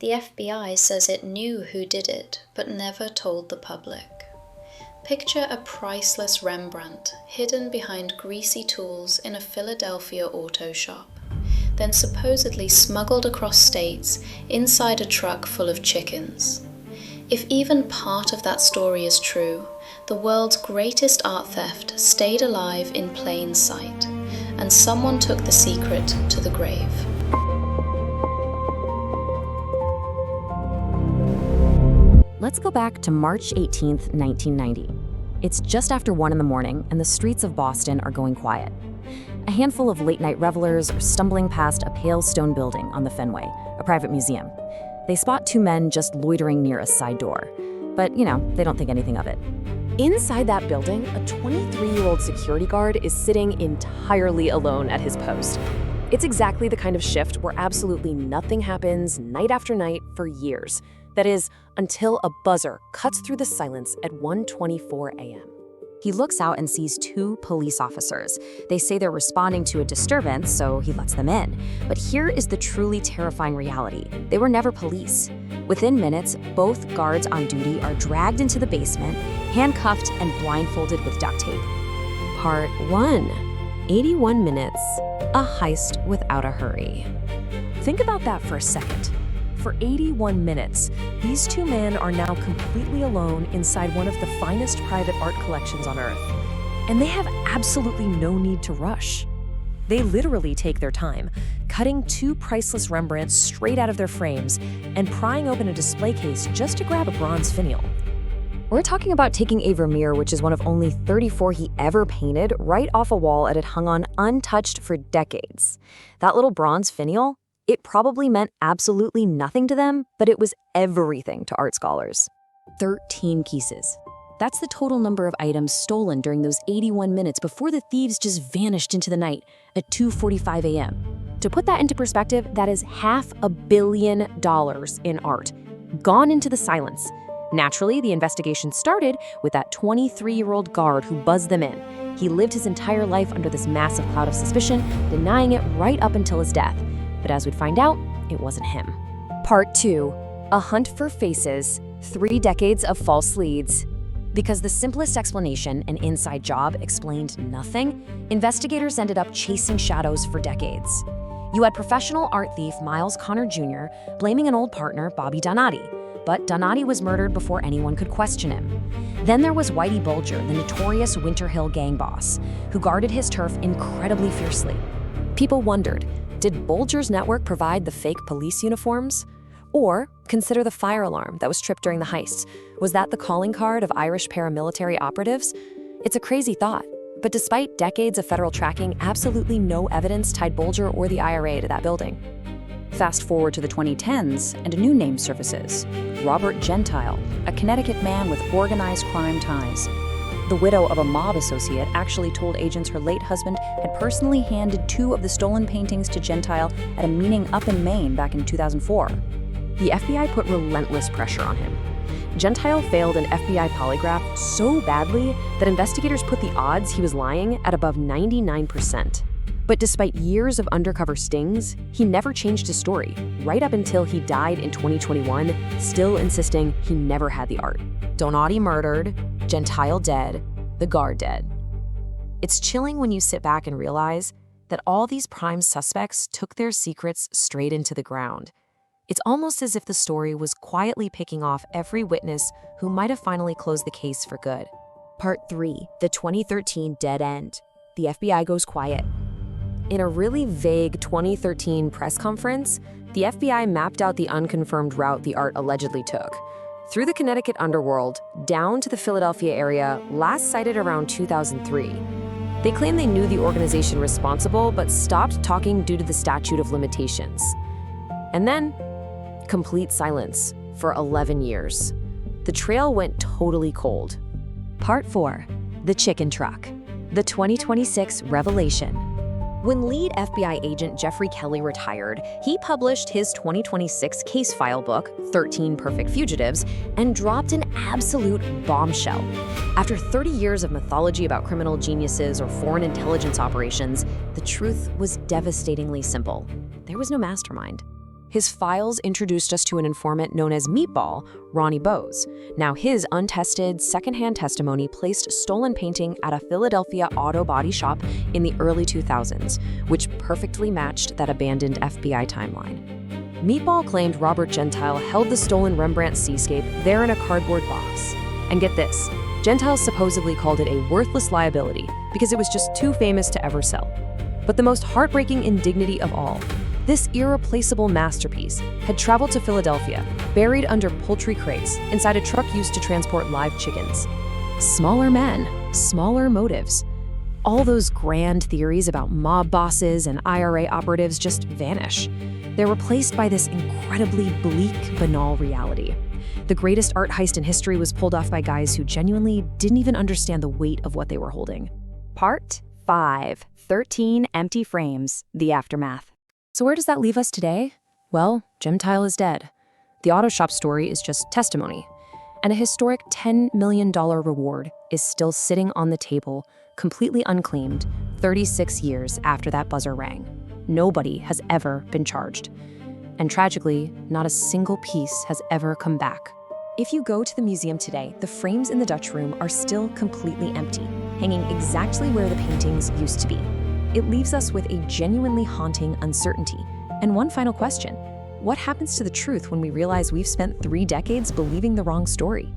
The FBI says it knew who did it, but never told the public. Picture a priceless Rembrandt hidden behind greasy tools in a Philadelphia auto shop, then supposedly smuggled across states inside a truck full of chickens. If even part of that story is true, the world's greatest art theft stayed alive in plain sight, and someone took the secret to the grave. Let's go back to March 18th, 1990. It's just after 1 in the morning, and the streets of Boston are going quiet. A handful of late-night revelers are stumbling past a pale stone building on the Fenway, a private museum. They spot 2 men just loitering near a side door. But, they don't think anything of it. Inside that building, a 23-year-old security guard is sitting entirely alone at his post. It's exactly the kind of shift where absolutely nothing happens night after night for years. That is, until a buzzer cuts through the silence at 1:24 a.m. He looks out and sees 2 police officers. They say they're responding to a disturbance, so he lets them in. But here is the truly terrifying reality. They were never police. Within minutes, both guards on duty are dragged into the basement, handcuffed and blindfolded with duct tape. Part 1. 81 minutes, a heist without a hurry. Think about that for a second. For 81 minutes, these 2 men are now completely alone inside one of the finest private art collections on Earth. And they have absolutely no need to rush. They literally take their time, cutting 2 priceless Rembrandts straight out of their frames and prying open a display case just to grab a bronze finial. We're talking about taking a Vermeer, which is one of only 34 he ever painted, right off a wall it had hung on untouched for decades. That little bronze finial? It probably meant absolutely nothing to them, but it was everything to art scholars. 13 pieces. That's the total number of items stolen during those 81 minutes before the thieves just vanished into the night at 2:45 a.m. To put that into perspective, that is $500 million in art, gone into the silence. Naturally, the investigation started with that 23-year-old guard who buzzed them in. He lived his entire life under this massive cloud of suspicion, denying it right up until his death. But as we'd find out, it wasn't him. Part 2. A hunt for faces, 3 decades of false leads. Because the simplest explanation, an inside job, explained nothing, investigators ended up chasing shadows for decades. You had professional art thief Miles Connor Jr. blaming an old partner, Bobby Donati. But Donati was murdered before anyone could question him. Then there was Whitey Bulger, the notorious Winter Hill gang boss, who guarded his turf incredibly fiercely. People wondered, did Bulger's network provide the fake police uniforms? Or consider the fire alarm that was tripped during the heists. Was that the calling card of Irish paramilitary operatives? It's a crazy thought, but despite decades of federal tracking, absolutely no evidence tied Bulger or the IRA to that building. Fast forward to the 2010s, and a new name surfaces. Robert Gentile, a Connecticut man with organized crime ties. The widow of a mob associate actually told agents her late husband had personally handed 2 of the stolen paintings to Gentile at a meeting up in Maine back in 2004. The FBI put relentless pressure on him. Gentile failed an FBI polygraph so badly that investigators put the odds he was lying at above 99%. But despite years of undercover stings, he never changed his story, right up until he died in 2021, still insisting he never had the art. Donati murdered, Gentile dead, the guard dead. It's chilling when you sit back and realize that all these prime suspects took their secrets straight into the ground. It's almost as if the story was quietly picking off every witness who might have finally closed the case for good. Part 3, the 2013 dead end. The FBI goes quiet. In a really vague 2013 press conference, the FBI mapped out the unconfirmed route the art allegedly took. Through the Connecticut underworld, down to the Philadelphia area, last sighted around 2003. They claim they knew the organization responsible, but stopped talking due to the statute of limitations. And then, complete silence for 11 years. The trail went totally cold. Part 4, the chicken truck. The 2026 revelation. When lead FBI agent Jeffrey Kelly retired, he published his 2026 case file book, 13 Perfect Fugitives, and dropped an absolute bombshell. After 30 years of mythology about criminal geniuses or foreign intelligence operations, the truth was devastatingly simple. There was no mastermind. His files introduced us to an informant known as Meatball, Ronnie Bowes. Now, his untested, secondhand testimony placed a stolen painting at a Philadelphia auto body shop in the early 2000s, which perfectly matched that abandoned FBI timeline. Meatball claimed Robert Gentile held the stolen Rembrandt seascape there in a cardboard box. And get this, Gentile supposedly called it a worthless liability because it was just too famous to ever sell. But the most heartbreaking indignity of all, this irreplaceable masterpiece had traveled to Philadelphia, buried under poultry crates inside a truck used to transport live chickens. Smaller men, smaller motives. All those grand theories about mob bosses and IRA operatives just vanish. They're replaced by this incredibly bleak, banal reality. The greatest art heist in history was pulled off by guys who genuinely didn't even understand the weight of what they were holding. Part 5. 13 Empty Frames, The Aftermath. So where does that leave us today? Well, Gentile is dead. The auto shop story is just testimony. And a historic $10 million reward is still sitting on the table, completely unclaimed, 36 years after that buzzer rang. Nobody has ever been charged. And tragically, not a single piece has ever come back. If you go to the museum today, the frames in the Dutch room are still completely empty, hanging exactly where the paintings used to be. It leaves us with a genuinely haunting uncertainty. And one final question: what happens to the truth when we realize we've spent 3 decades believing the wrong story?